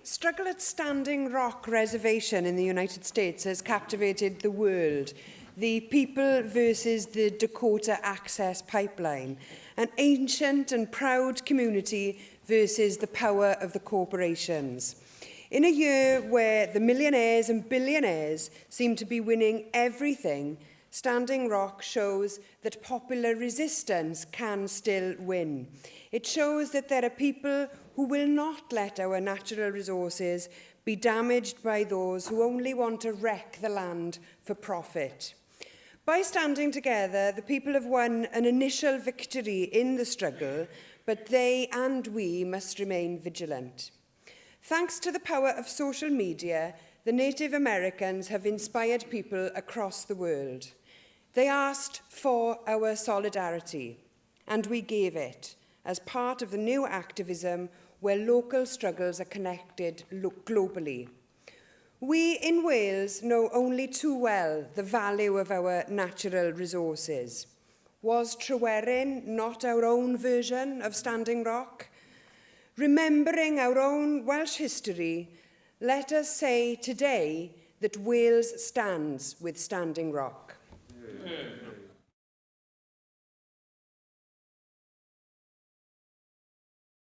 struggle at Standing Rock Reservation in the United States has captivated the world. The people versus the Dakota Access Pipeline, an ancient and proud community versus the power of the corporations. In a year where the millionaires and billionaires seem to be winning everything, Standing Rock shows that popular resistance can still win. It shows that there are people who will not let our natural resources be damaged by those who only want to wreck the land for profit. By standing together, the people have won an initial victory in the struggle, but they and we must remain vigilant. Thanks to the power of social media, the Native Americans have inspired people across the world. They asked for our solidarity, and we gave it as part of the new activism where local struggles are connected globally. We in Wales know only too well the value of our natural resources. Was Tryweryn not our own version of Standing Rock? Remembering our own Welsh history, let us say today that Wales stands with Standing Rock. Yeah.